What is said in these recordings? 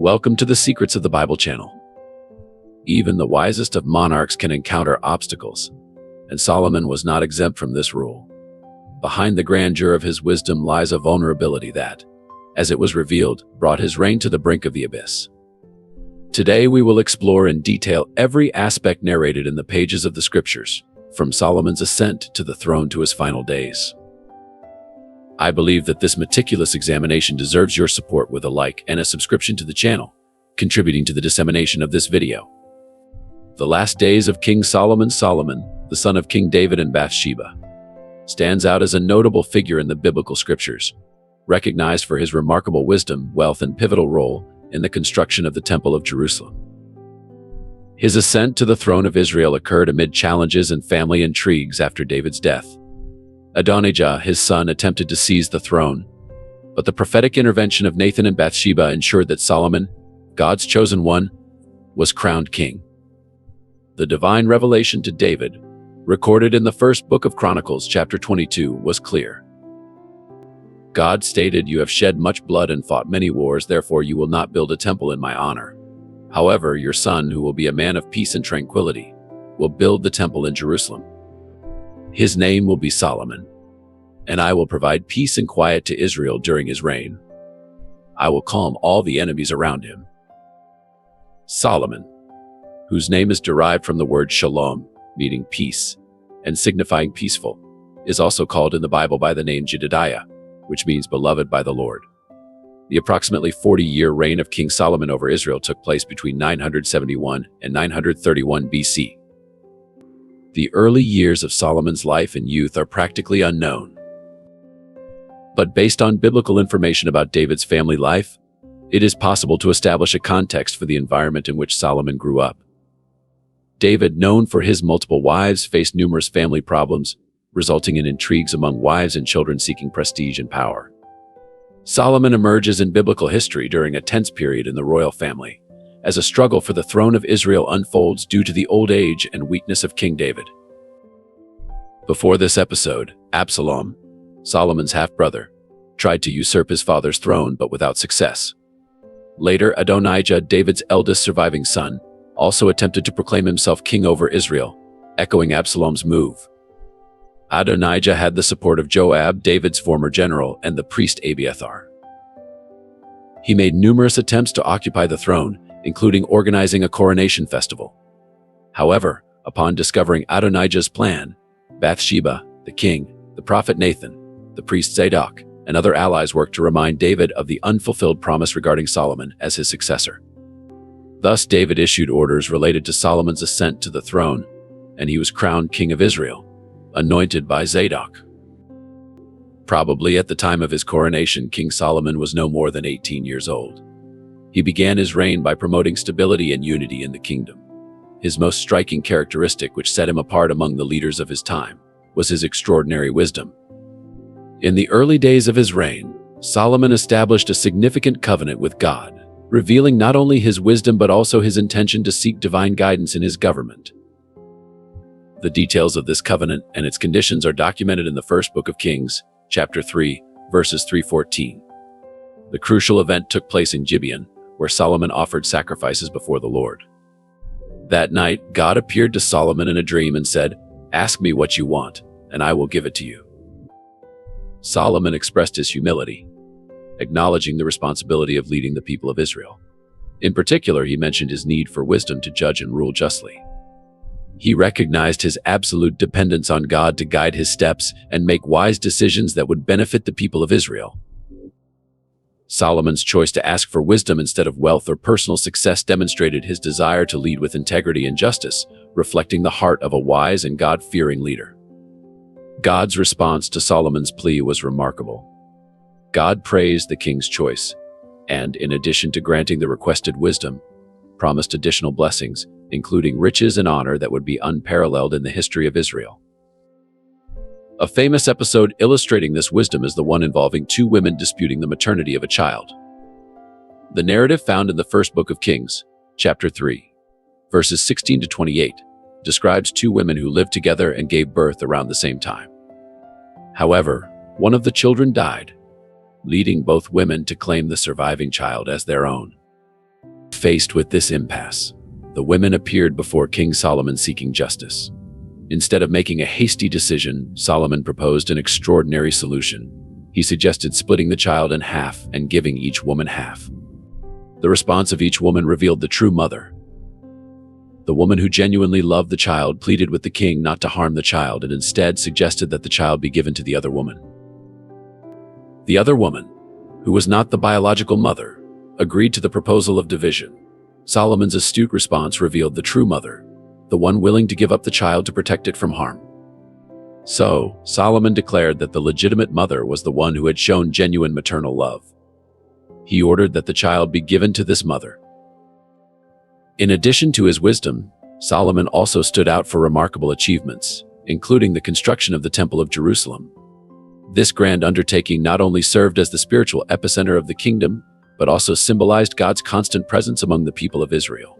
Welcome to the Secrets of the Bible channel. Even the wisest of monarchs can encounter obstacles, and Solomon was not exempt from this rule. Behind the grandeur of his wisdom lies a vulnerability that, as it was revealed, brought his reign to the brink of the abyss. Today we will explore in detail every aspect narrated in the pages of the scriptures, from Solomon's ascent to the throne to his final days. I believe that this meticulous examination deserves your support with a like and a subscription to the channel, contributing to the dissemination of this video. The last days of King Solomon, the son of King David and Bathsheba, stands out as a notable figure in the biblical scriptures, recognized for his remarkable wisdom, wealth, and pivotal role in the construction of the Temple of Jerusalem. His ascent to the throne of Israel occurred amid challenges and family intrigues after David's death. Adonijah, his son, attempted to seize the throne, but the prophetic intervention of Nathan and Bathsheba ensured that Solomon, God's chosen one, was crowned king. The divine revelation to David, recorded in the first book of Chronicles, chapter 22, was clear. God stated, "You have shed much blood and fought many wars, therefore you will not build a temple in my honor. However, your son, who will be a man of peace and tranquility, will build the temple in Jerusalem. His name will be Solomon, and I will provide peace and quiet to Israel during his reign. I will calm all the enemies around him." Solomon, whose name is derived from the word shalom, meaning peace, and signifying peaceful, is also called in the Bible by the name Jedediah, which means beloved by the Lord. The approximately 40-year reign of King Solomon over Israel took place between 971 and 931 BC. The early years of Solomon's life and youth are practically unknown. But based on biblical information about David's family life, it is possible to establish a context for the environment in which Solomon grew up. David, known for his multiple wives, faced numerous family problems, resulting in intrigues among wives and children seeking prestige and power. Solomon emerges in biblical history during a tense period in the royal family, as a struggle for the throne of Israel unfolds due to the old age and weakness of King David. Before this episode, Absalom, Solomon's half-brother, tried to usurp his father's throne but without success. Later, Adonijah, David's eldest surviving son, also attempted to proclaim himself king over Israel, echoing Absalom's move. Adonijah had the support of Joab, David's former general, and the priest Abiathar. He made numerous attempts to occupy the throne, including organizing a coronation festival. However, upon discovering Adonijah's plan, Bathsheba, the king, the prophet Nathan, the priest Zadok, and other allies worked to remind David of the unfulfilled promise regarding Solomon as his successor. Thus, David issued orders related to Solomon's ascent to the throne, and he was crowned king of Israel, anointed by Zadok. Probably at the time of his coronation, King Solomon was no more than 18 years old. He began his reign by promoting stability and unity in the kingdom. His most striking characteristic, which set him apart among the leaders of his time, was his extraordinary wisdom. In the early days of his reign, Solomon established a significant covenant with God, revealing not only his wisdom but also his intention to seek divine guidance in his government. The details of this covenant and its conditions are documented in the first book of Kings, chapter 3, verses 3-14. The crucial event took place in Gibeon, where Solomon offered sacrifices before the Lord. That night, God appeared to Solomon in a dream and said, "Ask me what you want, and I will give it to you." Solomon expressed his humility, acknowledging the responsibility of leading the people of Israel. In particular, he mentioned his need for wisdom to judge and rule justly. He recognized his absolute dependence on God to guide his steps and make wise decisions that would benefit the people of Israel. Solomon's choice to ask for wisdom instead of wealth or personal success demonstrated his desire to lead with integrity and justice, reflecting the heart of a wise and God-fearing leader. God's response to Solomon's plea was remarkable. God praised the king's choice, and in addition to granting the requested wisdom, promised additional blessings, including riches and honor that would be unparalleled in the history of Israel. A famous episode illustrating this wisdom is the one involving two women disputing the maternity of a child. The narrative found in the first book of Kings, chapter 3, verses 16-28, describes two women who lived together and gave birth around the same time. However, one of the children died, leading both women to claim the surviving child as their own. Faced with this impasse, the women appeared before King Solomon seeking justice. Instead of making a hasty decision, Solomon proposed an extraordinary solution. He suggested splitting the child in half and giving each woman half. The response of each woman revealed the true mother. The woman who genuinely loved the child pleaded with the king not to harm the child and instead suggested that the child be given to the other woman. The other woman, who was not the biological mother, agreed to the proposal of division. Solomon's astute response revealed the true mother, the one willing to give up the child to protect it from harm. So, Solomon declared that the legitimate mother was the one who had shown genuine maternal love. He ordered that the child be given to this mother. In addition to his wisdom, Solomon also stood out for remarkable achievements, including the construction of the Temple of Jerusalem. This grand undertaking not only served as the spiritual epicenter of the kingdom, but also symbolized God's constant presence among the people of Israel.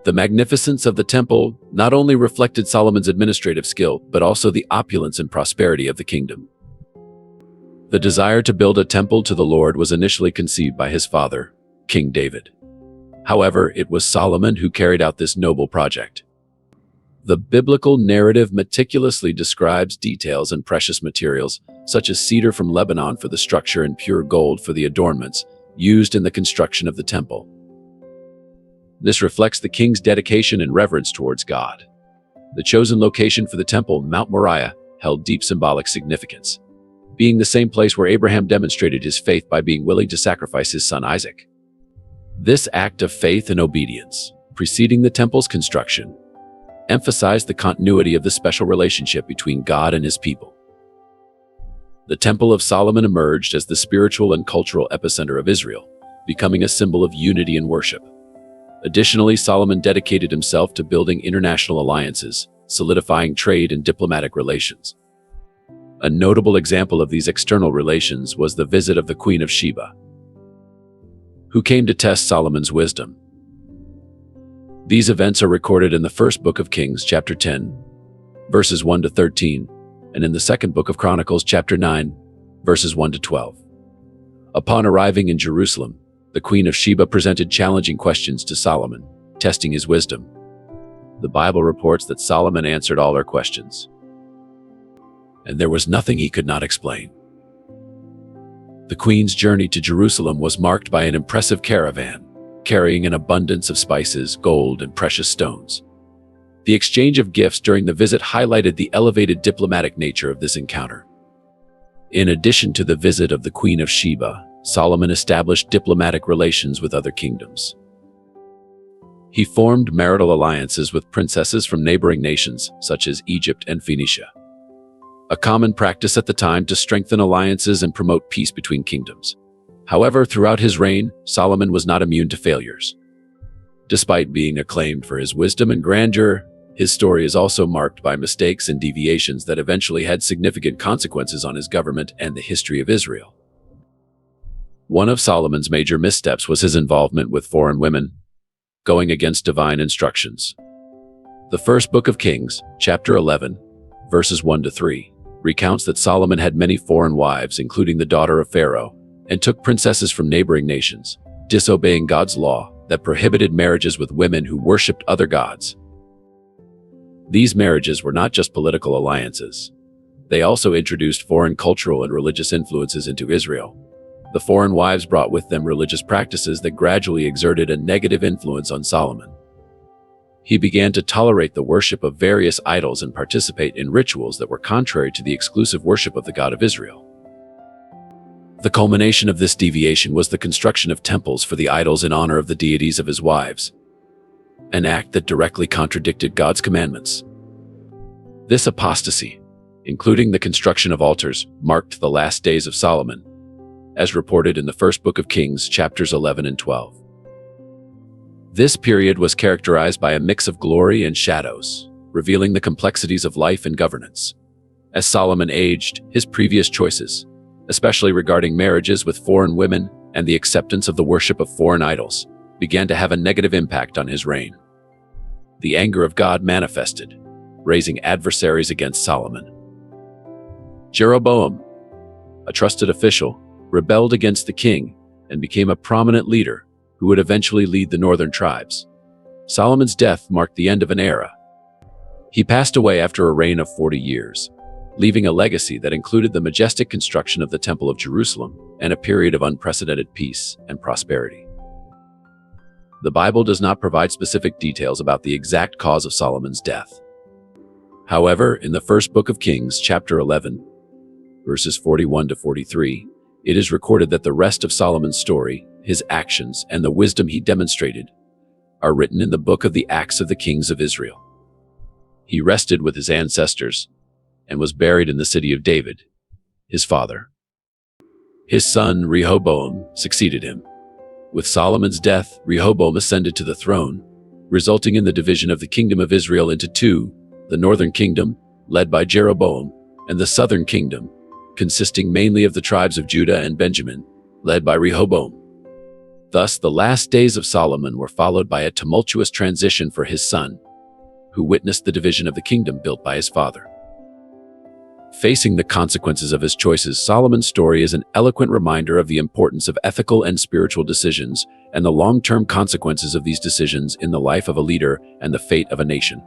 The magnificence of the temple not only reflected Solomon's administrative skill, but also the opulence and prosperity of the kingdom. The desire to build a temple to the Lord was initially conceived by his father, King David. However, it was Solomon who carried out this noble project. The biblical narrative meticulously describes details and precious materials, such as cedar from Lebanon for the structure and pure gold for the adornments, used in the construction of the temple. This reflects the king's dedication and reverence towards God. The chosen location for the temple, Mount Moriah, held deep symbolic significance, being the same place where Abraham demonstrated his faith by being willing to sacrifice his son Isaac. This act of faith and obedience, preceding the temple's construction, emphasized the continuity of the special relationship between God and his people. The Temple of Solomon emerged as the spiritual and cultural epicenter of Israel, becoming a symbol of unity and worship. Additionally, Solomon dedicated himself to building international alliances, solidifying trade and diplomatic relations. A notable example of these external relations was the visit of the Queen of Sheba, who came to test Solomon's wisdom. These events are recorded in the first book of Kings, chapter 10, verses 1 to 13, and in the second book of Chronicles, chapter 9, verses 1 to 12. Upon arriving in Jerusalem, the Queen of Sheba presented challenging questions to Solomon, testing his wisdom. The Bible reports that Solomon answered all her questions, and there was nothing he could not explain. The Queen's journey to Jerusalem was marked by an impressive caravan, carrying an abundance of spices, gold, and precious stones. The exchange of gifts during the visit highlighted the elevated diplomatic nature of this encounter. In addition to the visit of the Queen of Sheba, Solomon established diplomatic relations with other kingdoms. He formed marital alliances with princesses from neighboring nations, such as Egypt and Phoenicia, a common practice at the time to strengthen alliances and promote peace between kingdoms. However, throughout his reign, Solomon was not immune to failures. Despite being acclaimed for his wisdom and grandeur, his story is also marked by mistakes and deviations that eventually had significant consequences on his government and the history of Israel. One of Solomon's major missteps was his involvement with foreign women, going against divine instructions. The first book of Kings, chapter 11, verses 1 to 3, recounts that Solomon had many foreign wives, including the daughter of Pharaoh, and took princesses from neighboring nations, disobeying God's law that prohibited marriages with women who worshipped other gods. These marriages were not just political alliances. They also introduced foreign cultural and religious influences into Israel. The foreign wives brought with them religious practices that gradually exerted a negative influence on Solomon. He began to tolerate the worship of various idols and participate in rituals that were contrary to the exclusive worship of the God of Israel. The culmination of this deviation was the construction of temples for the idols in honor of the deities of his wives, an act that directly contradicted God's commandments. This apostasy, including the construction of altars, marked the last days of Solomon, as reported in the first book of Kings, chapters 11 and 12. This period was characterized by a mix of glory and shadows, revealing the complexities of life and governance. As Solomon aged, his previous choices, especially regarding marriages with foreign women and the acceptance of the worship of foreign idols, began to have a negative impact on his reign. The anger of God manifested, raising adversaries against Solomon. Jeroboam, a trusted official, rebelled against the king and became a prominent leader, who would eventually lead the northern tribes. Solomon's death marked the end of an era. He passed away after a reign of 40 years, leaving a legacy that included the majestic construction of the Temple of Jerusalem and a period of unprecedented peace and prosperity. The Bible does not provide specific details about the exact cause of Solomon's death. However, in the first book of Kings, chapter 11, verses 41 to 43, it is recorded that the rest of Solomon's story, his actions, and the wisdom he demonstrated are written in the book of the Acts of the Kings of Israel. He rested with his ancestors and was buried in the city of David, his father. His son Rehoboam succeeded him. With Solomon's death, Rehoboam ascended to the throne, resulting in the division of the kingdom of Israel into two: the northern kingdom, led by Jeroboam, and the southern kingdom, consisting mainly of the tribes of Judah and Benjamin, led by Rehoboam. Thus, the last days of Solomon were followed by a tumultuous transition for his son, who witnessed the division of the kingdom built by his father. Facing the consequences of his choices, Solomon's story is an eloquent reminder of the importance of ethical and spiritual decisions and the long-term consequences of these decisions in the life of a leader and the fate of a nation.